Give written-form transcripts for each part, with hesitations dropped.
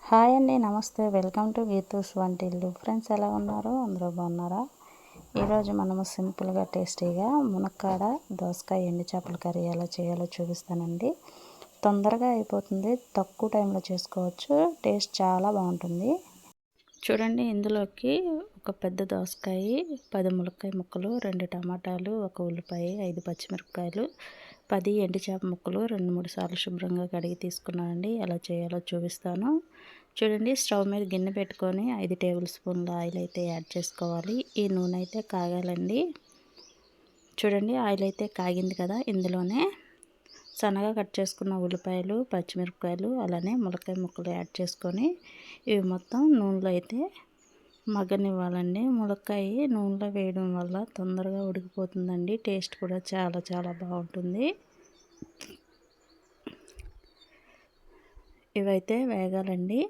Hi అండి, నమస్తే. Welcome to Geethu's వంటిల్లు. ఫ్రెండ్స్ ఎలా ఉన్నారు? అందరూ బాగున్నారా? ఈరోజు మనము సింపుల్గా టేస్టీగా మునక్కాడ దోసకాయ ఎండు చేపల కర్రీ ఎలా చేయాలో చూపిస్తానండి. తొందరగా అయిపోతుంది, తక్కువ టైంలో చేసుకోవచ్చు, టేస్ట్ చాలా బాగుంటుంది. చూడండి, ఇందులోకి ఒక పెద్ద దోసకాయ, 10 ములక్కాయ ముక్కలు, 2 టమాటాలు, 1 ఉల్లిపాయ, 5 పచ్చిమిరపకాయలు, 10 ఎండు చేప ముక్కలు 2-3 సార్లు శుభ్రంగా కడిగి తీసుకున్నానండి. ఎలా చేయాలో చూపిస్తాను. చూడండి, స్టవ్ మీద గిన్నె పెట్టుకొని 5 టేబుల్ స్పూన్ల ఆయిల్ అయితే యాడ్ చేసుకోవాలి. ఈ నూనె అయితే కాగాలండి. చూడండి, ఆయిల్ అయితే కాగింది కదా, ఇందులోనే సన్నగా కట్ చేసుకున్న ఉల్లిపాయలు, పచ్చిమిరపకాయలు, అలానే ములక్కాయ ముక్కలు యాడ్ చేసుకొని ఇవి మొత్తం నూనెలో అయితే మగ్గనివ్వాలండి. ములక్కాయ నూనెలో వేయడం వల్ల తొందరగా ఉడికిపోతుందండి. టేస్ట్ కూడా చాలా చాలా బాగుంటుంది. ఇవైతే వేగాలండి.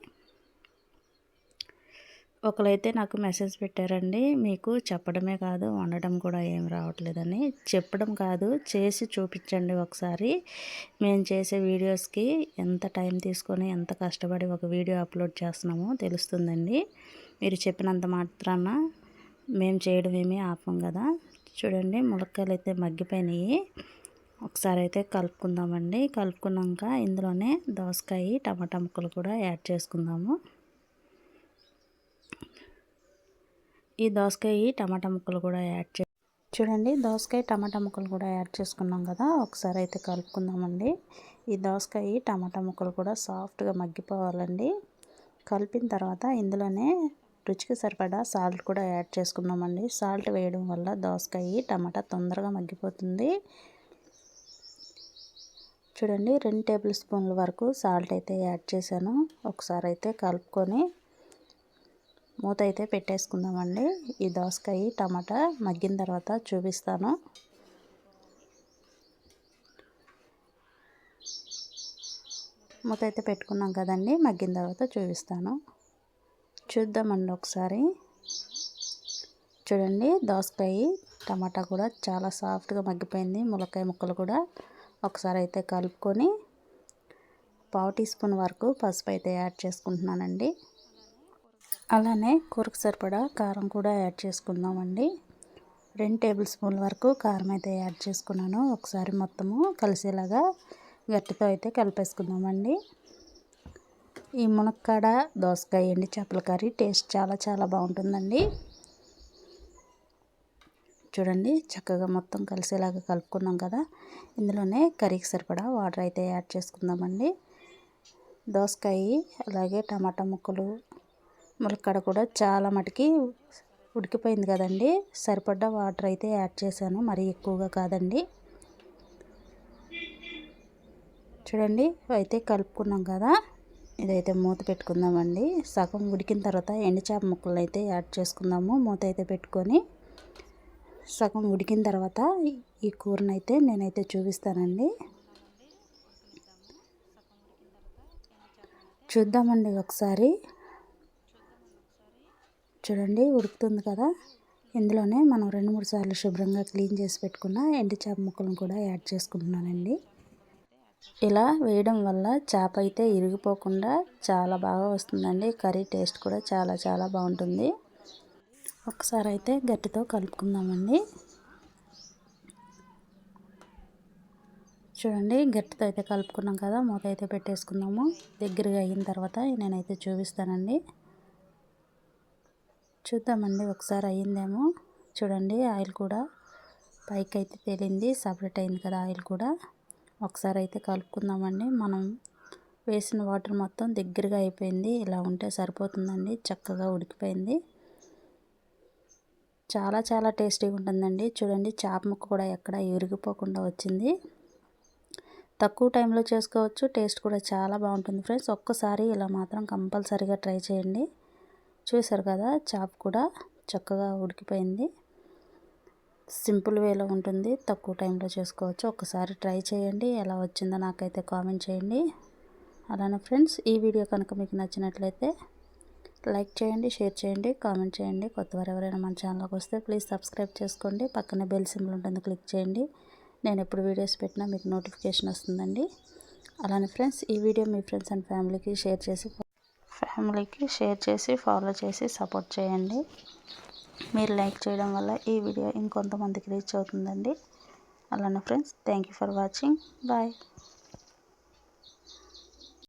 ఒకరైతే నాకు మెసేజ్ పెట్టారండి, మీకు చెప్పడమే కాదు వండడం కూడా ఏం రావట్లేదని. చెప్పడం కాదు, చేసి చూపించండి ఒకసారి. మేము చేసే వీడియోస్కి ఎంత టైం తీసుకొని ఎంత కష్టపడి ఒక వీడియో అప్లోడ్ చేస్తున్నామో తెలుస్తుందండి. మీరు చెప్పినంత మాత్రాన మేము చేయడం ఏమీ ఆపం కదా. చూడండి, ములక్కాయలు అయితే మగ్గిపోయినాయి. ఒకసారి అయితే కలుపుకుందామండి. కలుపుకున్నాక ఇందులోనే దోసకాయ, టమాటా ముక్కలు కూడా యాడ్ చేసుకుందాము. ఈ దోసకాయ, టమాటా ముక్కలు కూడా చూడండి, దోసకాయ, టమాటా ముక్కలు కూడా యాడ్ చేసుకున్నాం కదా. ఒకసారి అయితే కలుపుకుందామండి. ఈ దోసకాయ, టమాటా ముక్కలు కూడా సాఫ్ట్గా మగ్గిపోవాలండి. కలిపిన తర్వాత ఇందులోనే రుచికి సరిపడా సాల్ట్ కూడా యాడ్ చేసుకున్నామండి. సాల్ట్ వేయడం వల్ల దోసకాయ, టమాటా తొందరగా మగ్గిపోతుంది. చూడండి, 2 టేబుల్ స్పూన్ల వరకు సాల్ట్ అయితే యాడ్ చేశాను. ఒకసారి అయితే కలుపుకొని మూత అయితే పెట్టేసుకుందామండి. ఈ దోసకాయ, టమాటా మగ్గిన తర్వాత చూపిస్తాను. మూత అయితే పెట్టుకున్నాం కదండి, మగ్గిన తర్వాత చూపిస్తాను. చూద్దామండి ఒకసారి. చూడండి, దోసకాయ, టమాటా కూడా చాలా సాఫ్ట్గా మగ్గిపోయింది. ములక్కాయ ముక్కలు కూడా ఒకసారి అయితే కలుపుకొని 1/2 టీ స్పూన్ వరకు పసుపు అయితే యాడ్ చేసుకుంటున్నానండి. అలానే కూరకు సరిపడా కారం కూడా యాడ్ చేసుకుందామండి. 2 టేబుల్ స్పూన్ల వరకు కారం అయితే యాడ్ చేసుకున్నాను. ఒకసారి మొత్తము కలిసేలాగా గట్టితో అయితే కలిపేసుకుందామండి. ఈ మునక్కాడ దోసకాయ ఎండు చేపల కర్రీ టేస్ట్ చాలా చాలా బాగుంటుందండి. చూడండి, చక్కగా మొత్తం కలిసేలాగా కలుపుకున్నాం కదా. ఇందులోనే కర్రీకి సరిపడా వాటర్ అయితే యాడ్ చేసుకుందామండి. దోసకాయ అలాగే టమాటా ముక్కలు, ములక్కాడ కూడా చాలా మటుకి ఉడికిపోయింది కదండి. సరిపడ్డ వాటర్ అయితే యాడ్ చేశాను, మరీ ఎక్కువగా కాదండి. చూడండి, అయితే కలుపుకున్నాం కదా. ఇదైతే మూత పెట్టుకుందామండి. సగం ఉడికిన తర్వాత ఎండుచేప ముక్కలు అయితే యాడ్ చేసుకుందాము. మూత అయితే పెట్టుకొని సగం ఉడికిన తర్వాత ఈ కూరనైతే నేనైతే చూపిస్తానండి. చూద్దామండి ఒకసారి. చూడండి, ఉడుకుతుంది కదా. ఇందులోనే మనం 2-3 సార్లు శుభ్రంగా క్లీన్ చేసి పెట్టుకున్న ఎండు చేప ముక్కలను కూడా యాడ్ చేసుకుంటున్నానండి. ఇలా వేయడం వల్ల చేప అయితే ఇరిగిపోకుండా చాలా బాగా వస్తుందండి. కర్రీ టేస్ట్ కూడా చాలా చాలా బాగుంటుంది. ఒకసారి అయితే గట్టితో కలుపుకుందామండి. చూడండి, గట్టితో అయితే కలుపుకున్నాం కదా. మూత అయితే పెట్టేసుకుందాము. దగ్గరగా అయిన తర్వాత నేనైతే చూపిస్తానండి. చూద్దామండి ఒకసారి అయ్యిందేమో. చూడండి, ఆయిల్ కూడా పైకి అయితే తేలింది, సపరేట్ అయింది కదా ఆయిల్ కూడా. ఒకసారి అయితే కలుపుకుందామండి. మనం వేసిన వాటర్ మొత్తం దగ్గరగా అయిపోయింది. ఇలా ఉంటే సరిపోతుందండి. చక్కగా ఉడికిపోయింది. చాలా చాలా టేస్టీగా ఉంటుందండి. చూడండి, చేప ముక్క కూడా ఎక్కడ ఇరిగిపోకుండా వచ్చింది. తక్కువ టైంలో చేసుకోవచ్చు, టేస్ట్ కూడా చాలా బాగుంటుంది ఫ్రెండ్స్. ఒక్కసారి ఇలా మాత్రం కంపల్సరీగా ట్రై చేయండి. చూసారు కదా, చేప కూడా చక్కగా ఉడికిపోయింది. సింపుల్ వేలో ఉంటుంది, తక్కువ టైంలో చేసుకోవచ్చు. ఒక్కసారి ట్రై చేయండి. ఎలా వచ్చిందో నాకైతే కామెంట్ చేయండి. అలానే ఫ్రెండ్స్, ఈ వీడియో కనుక మీకు నచ్చినట్లయితే లైక్ చేయండి, షేర్ చేయండి, కామెంట్ చేయండి. కొత్తవారు ఎవరైనా మన ఛానల్కి వస్తే ప్లీజ్ సబ్స్క్రైబ్ చేసుకోండి. పక్కనే బెల్ సింబల్ ఉంటుంది, క్లిక్ చేయండి. నేను ఎప్పుడు వీడియోస్ పెట్టినా మీకు నోటిఫికేషన్ వస్తుందండి. అలానే ఫ్రెండ్స్, ఈ వీడియో మీ ఫ్రెండ్స్ అండ్ ఫ్యామిలీకి షేర్ చేసి ఫ్యామిలీకి షేర్ చేసి ఫాలో చేసి సపోర్ట్ చేయండి. మీరు లైక్ చేయడం వల్ల ఈ వీడియో ఇంకొంతమందికి రీచ్ అవుతుందండి. అలానే friends, thank you for watching. Bye.